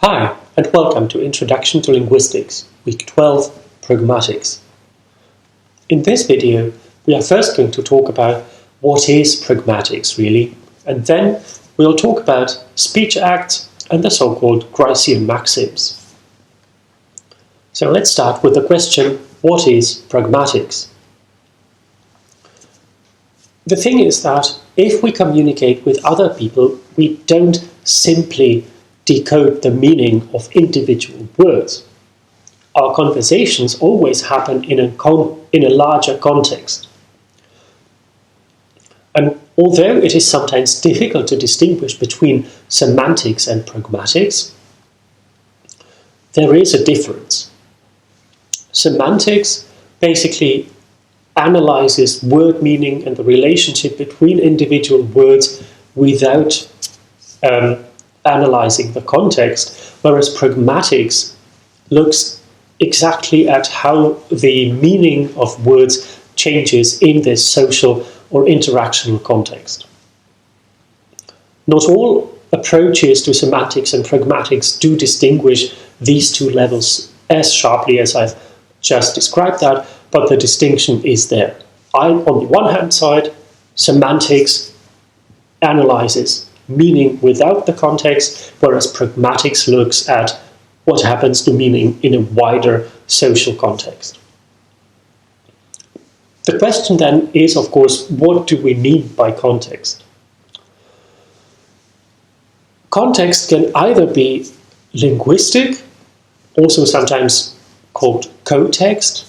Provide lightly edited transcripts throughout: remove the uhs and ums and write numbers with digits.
Hi, and welcome to Introduction to Linguistics, Week 12, Pragmatics. In this video, we are first going to talk about what is pragmatics really, and then we'll talk about speech acts and the so-called Gricean maxims. So let's start with the question, what is pragmatics? The thing is that if we communicate with other people, we don't simply decode the meaning of individual words. Our conversations always happen in a larger context. And although it is sometimes difficult to distinguish between semantics and pragmatics, there is a difference. Semantics basically analyzes word meaning and the relationship between individual words without analyzing the context, whereas pragmatics looks exactly at how the meaning of words changes in this social or interactional context. Not all approaches to semantics and pragmatics do distinguish these two levels as sharply as I've just described that, but the distinction is there. On the one hand side, semantics analyzes meaning without the context, whereas pragmatics looks at what happens to meaning in a wider social context. The question then is, of course, what do we mean by context? Context can either be linguistic, also sometimes called context.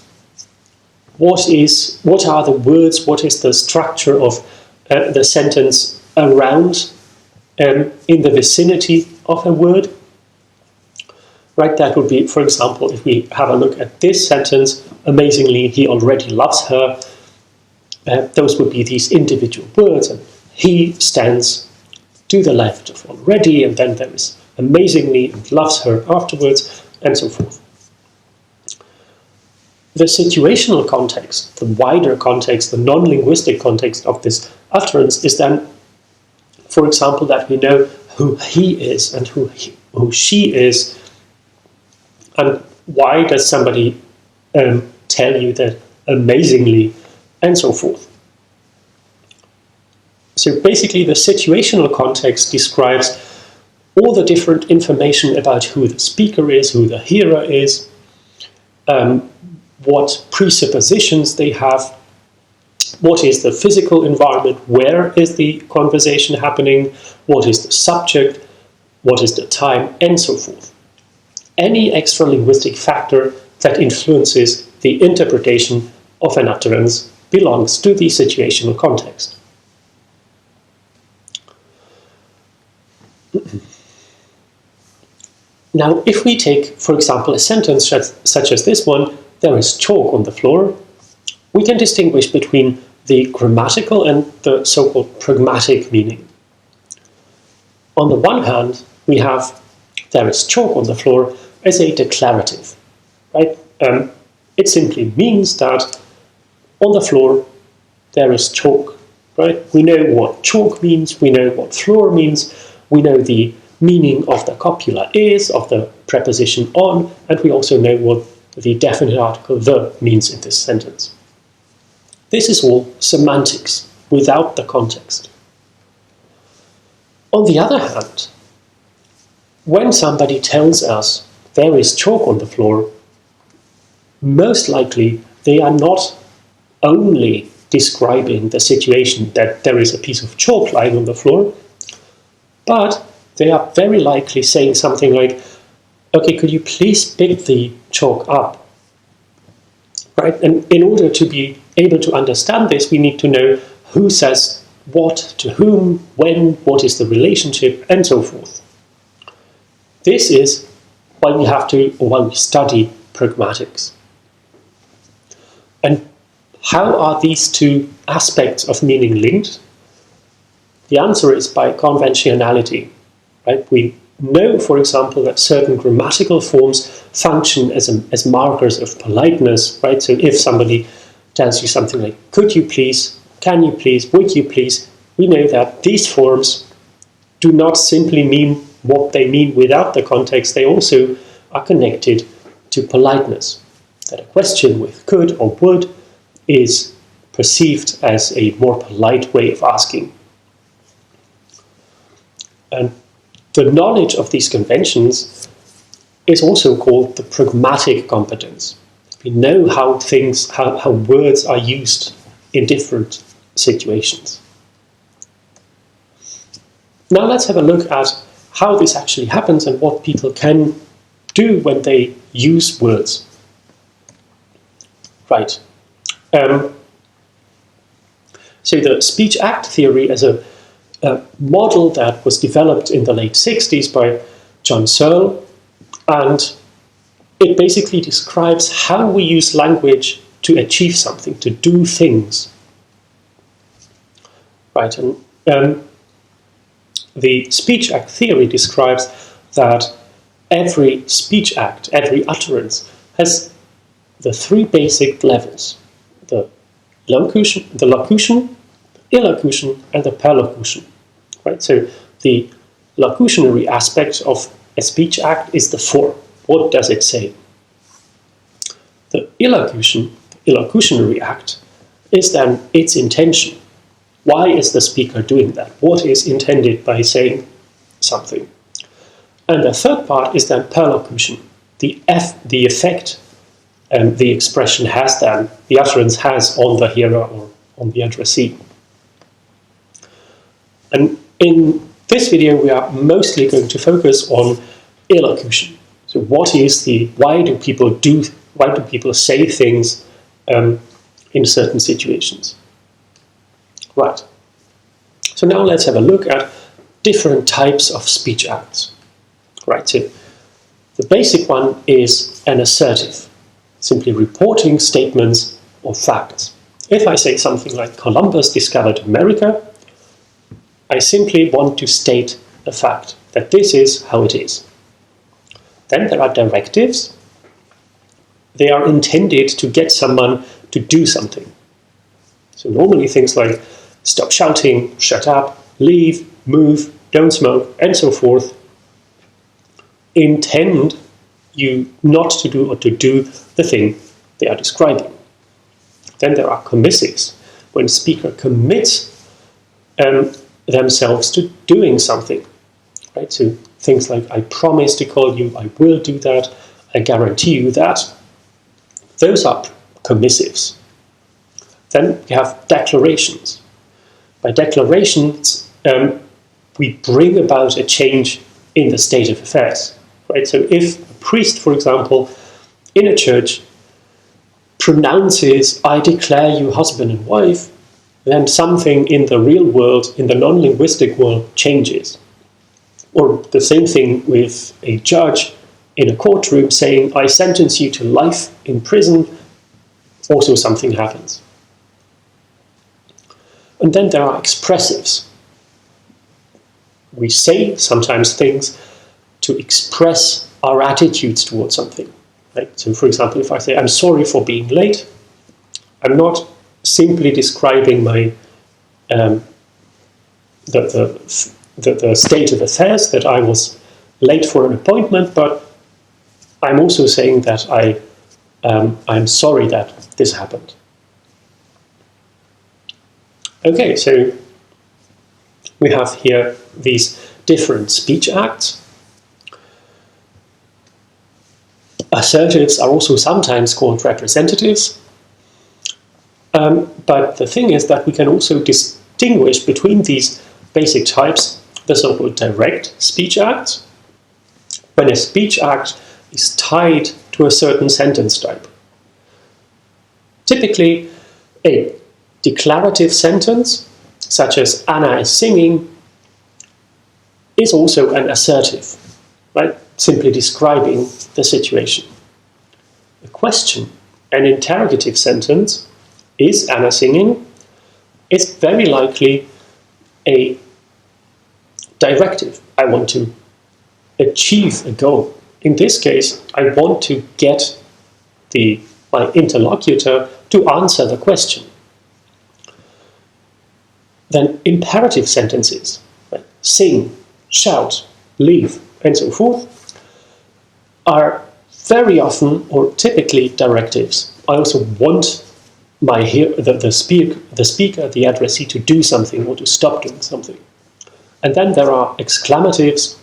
What are the words, what is the structure of the sentence around in the vicinity of a word? Right, that would be, for example, if we have a look at this sentence, amazingly, he already loves her. Those would be these individual words, and he stands to the left of already, and then there is amazingly and loves her afterwards, and so forth. The situational context, the wider context, the non-linguistic context of this utterance is then, for example, that we know who he is and who she is, and why does somebody tell you that amazingly, and so forth. So basically the situational context describes all the different information about who the speaker is, who the hearer is, what presuppositions they have, what is the physical environment, where is the conversation happening, what is the subject, what is the time, and so forth. Any extra linguistic factor that influences the interpretation of an utterance belongs to the situational context. Now, if we take, for example, a sentence such as this one, there is chalk on the floor, we can distinguish between the grammatical and the so-called pragmatic meaning. On the one hand, we have there is chalk on the floor as a declarative, right? It simply means that on the floor there is chalk, right? We know what chalk means, we know what floor means, we know the meaning of the copula is, of the preposition on, and we also know what the definite article the means in this sentence. This is all semantics without the context. On the other hand, when somebody tells us there is chalk on the floor, most likely they are not only describing the situation that there is a piece of chalk lying on the floor, but they are very likely saying something like, okay, could you please pick the chalk up? Right? And in order to be able to understand this, we need to know who says what to whom, when, what is the relationship, and so forth. This is why we study pragmatics. And how are these two aspects of meaning linked? The answer is by conventionality. Right? We know, for example, that certain grammatical forms function as markers of politeness. Right? So if somebody tells you something like, could you please, can you please, would you please, we know that these forms do not simply mean what they mean without the context, they also are connected to politeness. That a question with could or would is perceived as a more polite way of asking. And the knowledge of these conventions is also called the pragmatic competence. We know how words are used in different situations. Now let's have a look at how this actually happens and what people can do when they use words. Right. So the speech act theory is a model that was developed in the late 60s by John Searle, and it basically describes how we use language to achieve something, to do things. Right, and the speech act theory describes that every speech act, every utterance, has the three basic levels: the locution, illocution, and the perlocution. Right, so the locutionary aspect of a speech act is the form. What does it say? The illocutionary act, is then its intention. Why is the speaker doing that? What is intended by saying something? And the third part is then perlocution, the effect the expression has then, the utterance has on the hearer or on the addressee. And in this video we are mostly going to focus on illocution. So why do people say things in certain situations? Right. So now let's have a look at different types of speech acts. Right. So the basic one is an assertive, simply reporting statements or facts. If I say something like Columbus discovered America, I simply want to state a fact, that this is how it is. Then there are directives. They are intended to get someone to do something. So normally things like stop shouting, shut up, leave, move, don't smoke, and so forth intend you not to do or to do the thing they are describing. Then there are commissives, when speaker commits themselves to doing something. Right? So things like I promise to call you, I will do that, I guarantee you that. Those are commissives. Then we have declarations. By declarations, we bring about a change in the state of affairs. Right? So if a priest, for example, in a church pronounces, I declare you husband and wife, then something in the real world, in the non-linguistic world, changes. Or the same thing with a judge in a courtroom saying, I sentence you to life in prison, also something happens. And then there are expressives. We say sometimes things to express our attitudes towards something. Right? So for example, if I say, I'm sorry for being late, I'm not simply describing my the state of affairs, that I was late for an appointment, but I'm also saying that I'm sorry that this happened. Okay, so we have here these different speech acts. Assertives are also sometimes called representatives. But the thing is that we can also distinguish between these basic types the so-called direct speech acts, when a speech act is tied to a certain sentence type. Typically, a declarative sentence, such as Anna is singing, is also an assertive, right? Simply describing the situation. A question, an interrogative sentence, is Anna singing, is very likely a directive. I want to achieve a goal. In this case, I want to get my interlocutor to answer the question. Then imperative sentences, right? Sing, shout, leave, and so forth, are very often or typically directives. I also want the speaker, the addressee, to do something or to stop doing something. And then there are exclamative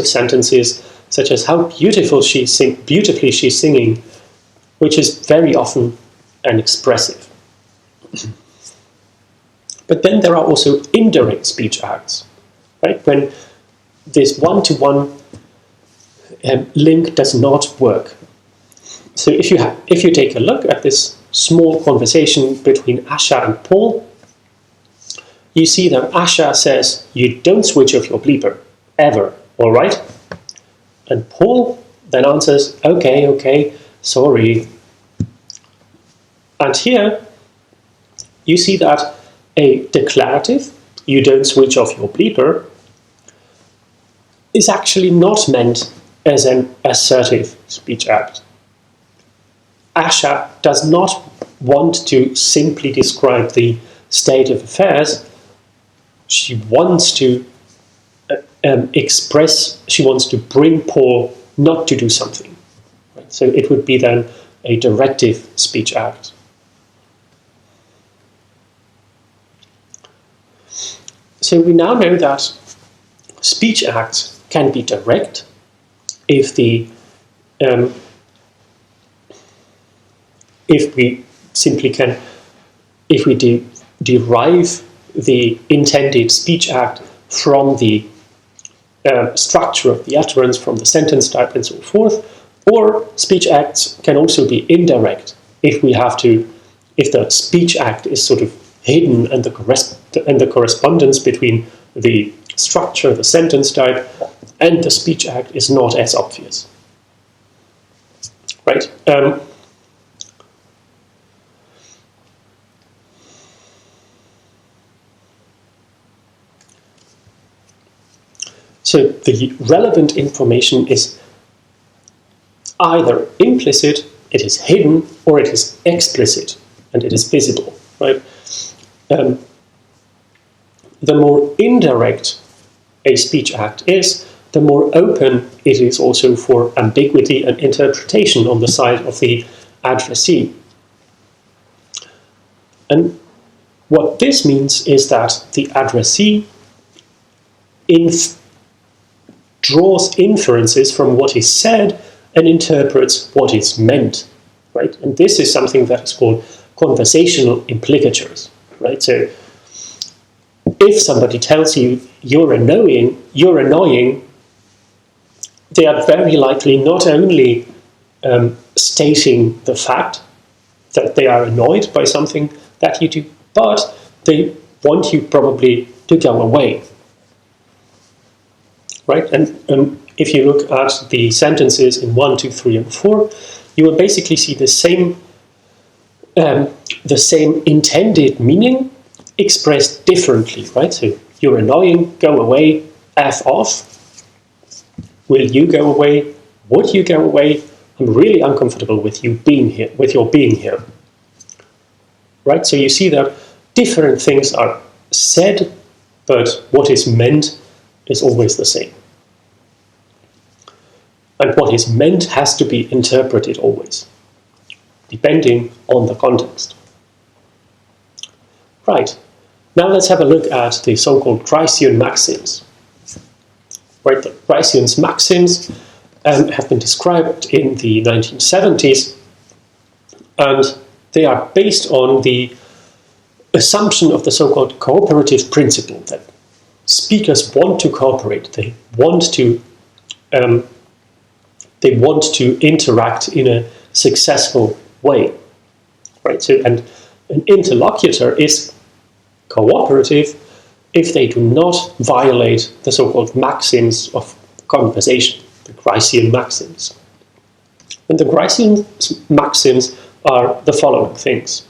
sentences such as how beautifully she's singing, which is very often an expressive. But then there are also indirect speech acts, right? When this one-to-one link does not work. So if you take a look at this small conversation between Asha and Paul, you see that Asha says, "You don't switch off your bleeper, ever, all right?" And Paul then answers, okay, sorry. And here you see that a declarative, "You don't switch off your bleeper," is actually not meant as an assertive speech act. Asha does not want to simply describe the state of affairs. She wants to she wants to bring Paul not to do something. Right? So it would be then a directive speech act. So we now know that speech acts can be direct if we derive the intended speech act from the structure of the utterance, from the sentence type, and so forth. Or speech acts can also be indirect if the speech act is sort of hidden and the correspondence between the structure, the sentence type, and the speech act is not as obvious. Right? So the relevant information is either implicit, it is hidden, or it is explicit, and it is visible. Right? The more indirect a speech act is, the more open it is also for ambiguity and interpretation on the side of the addressee. And what this means is that the addressee draws inferences from what is said and interprets what is meant, right? And this is something that is called conversational implicatures, right? So if somebody tells you you're annoying, they are very likely not only stating the fact that they are annoyed by something that you do, but they want you probably to go away. Right? And if you look at the sentences in 1, 2, 3, and 4, you will basically see the same intended meaning expressed differently, right? So you're annoying, go away, F off. Will you go away? Would you go away? I'm really uncomfortable with you being here, with your being here. Right? So you see that different things are said, but what is meant is always the same. And what is meant has to be interpreted always, depending on the context. Right. Now let's have a look at the so-called Gricean maxims. Right, the Gricean maxims have been described in the 1970s, and they are based on the assumption of the so-called cooperative principle, that speakers want to cooperate, they want to interact in a successful way. Right, so and an interlocutor is cooperative if they do not violate the so-called maxims of conversation, the Gricean maxims. And the Gricean maxims are the following things.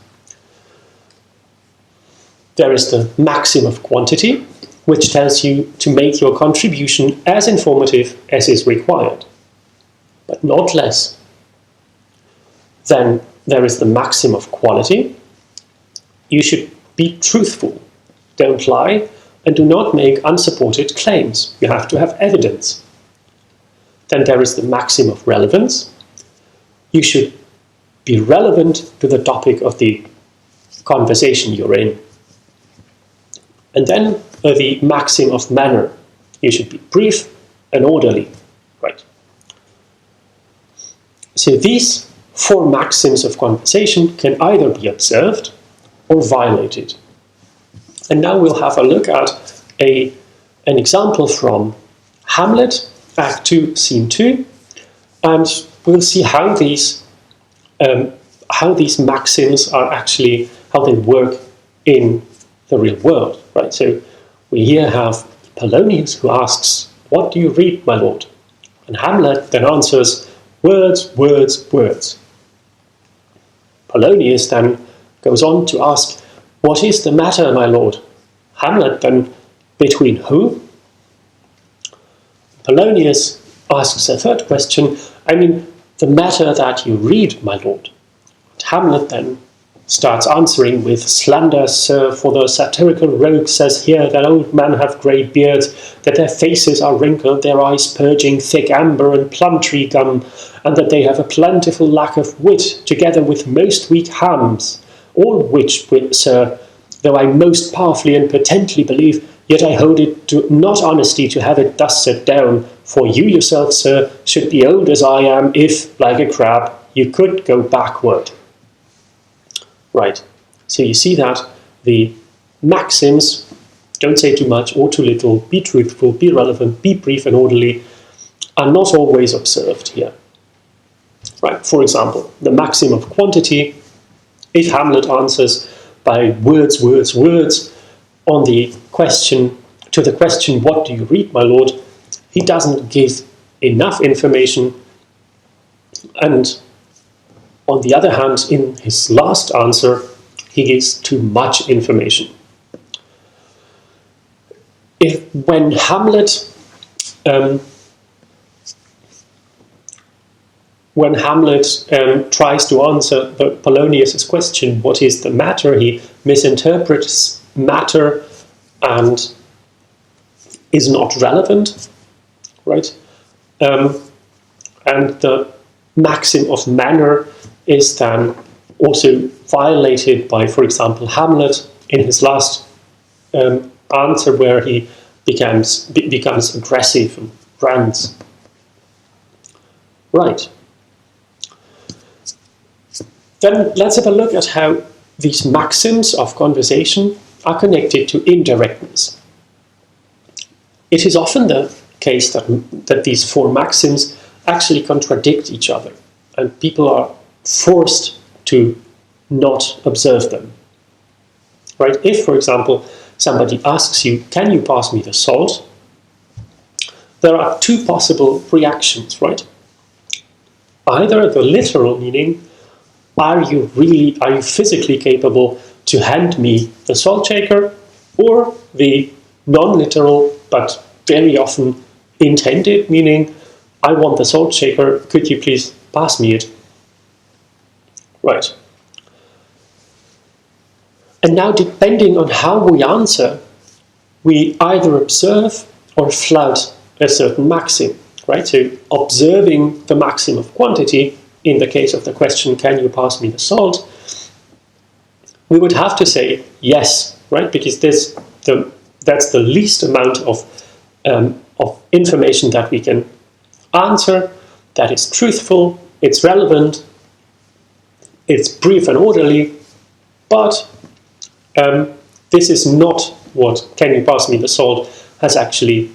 There is the maxim of quantity, which tells you to make your contribution as informative as is required, but not less. Then there is the maxim of quality. You should be truthful, don't lie, and do not make unsupported claims. You have to have evidence. Then there is the maxim of relevance. You should be relevant to the topic of the conversation you're in. And then the maxim of manner. You should be brief and orderly. Right. So these 4 maxims of conversation can either be observed or violated. And now we'll have a look at an example from Hamlet, Act 2, Scene 2, and we'll see how these maxims are actually, how they work in the real world. Right. So we here have Polonius who asks, "What do you read, my lord?" And Hamlet then answers, "Words, words, words." Polonius then goes on to ask, "What is the matter, my lord?" Hamlet then, "Between who?" Polonius asks a third question, "I mean, the matter that you read, my lord." And Hamlet then starts answering with, "Slander, sir, for the satirical rogue says here that old men have grey beards, that their faces are wrinkled, their eyes purging thick amber and plum-tree gum, and that they have a plentiful lack of wit, together with most weak hams. All which, sir, though I most powerfully and potently believe, yet I hold it to not honesty to have it thus set down, for you yourself, sir, should be old as I am, if, like a crab, you could go backward." Right, so you see that the maxims, don't say too much or too little, be truthful, be relevant, be brief and orderly, are not always observed here. Right, for example, the maxim of quantity, if Hamlet answers by words, words, words, on the question, to the question, "What do you read, my lord?" he doesn't give enough information, and on the other hand, in his last answer, he gives too much information. When Hamlet tries to answer Polonius's question, "What is the matter?" he misinterprets matter and is not relevant, right? And the maxim of manner is then also violated by, for example, Hamlet in his last answer, where he becomes aggressive and rants. Right. Then let's have a look at how these maxims of conversation are connected to indirectness. It is often the case that these 4 maxims actually contradict each other, and people are forced to not observe them. Right? If, for example, somebody asks you, "Can you pass me the salt?" there are 2 possible reactions, right? Either the literal meaning, are you physically capable to hand me the salt shaker, or the non-literal but very often intended meaning, "I want the salt shaker, could you please pass me it?" Right. And now, depending on how we answer, we either observe or flout a certain maxim, right? So observing the maxim of quantity, in the case of the question, "Can you pass me the salt?" we would have to say yes, right? Because that's the least amount of information that we can answer, that is truthful, it's relevant, it's brief and orderly, but this is not what "Can you pass me the salt?" has actually,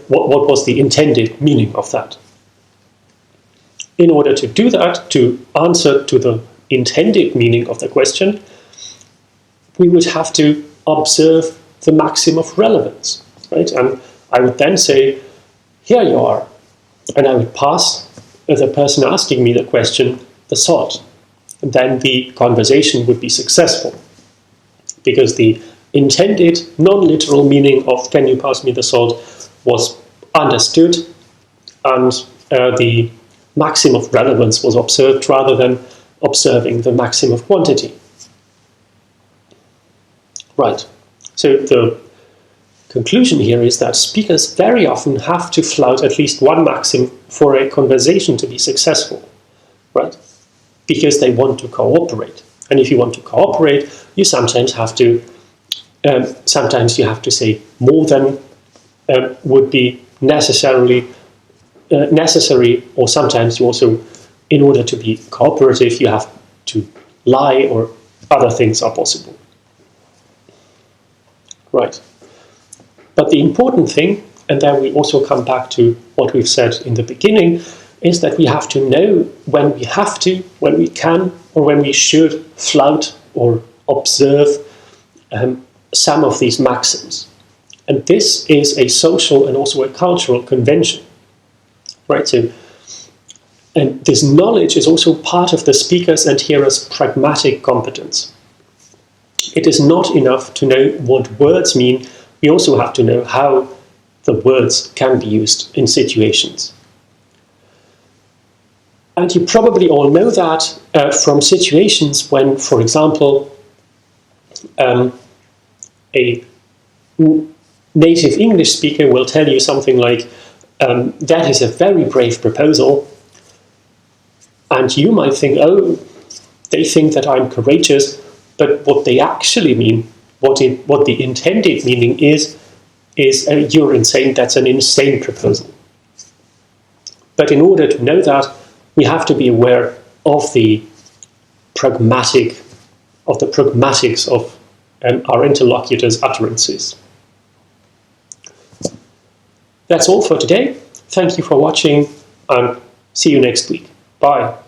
what was the intended meaning of that. In order to do that, to answer to the intended meaning of the question, we would have to observe the maxim of relevance, right? And I would then say, "Here you are," and I would pass the person asking me the question the salt. And then the conversation would be successful, because the intended non-literal meaning of "Can you pass me the salt?" was understood, and the maxim of relevance was observed rather than observing the maxim of quantity. Right. So conclusion here is that speakers very often have to flout at least one maxim for a conversation to be successful, right? Because they want to cooperate. And if you want to cooperate, you sometimes have to say more than would be necessary, or sometimes you also, in order to be cooperative, you have to lie, or other things are possible. Right. But the important thing, and then we also come back to what we've said in the beginning, is that we have to know when we have to, when we can, or when we should flout or observe some of these maxims. And this is a social and also a cultural convention, right? So, and this knowledge is also part of the speaker's and hearer's pragmatic competence. It is not enough to know what words mean, we also have to know how the words can be used in situations. And you probably all know that from situations when, for example, a native English speaker will tell you something like, that is a very brave proposal. And you might think, oh, they think that I'm courageous, but what they actually mean, what the intended meaning is you're insane, that's an insane proposal. But in order to know that, we have to be aware of the pragmatics of our interlocutor's utterances. That's all for today. Thank you for watching, and see you next week. Bye.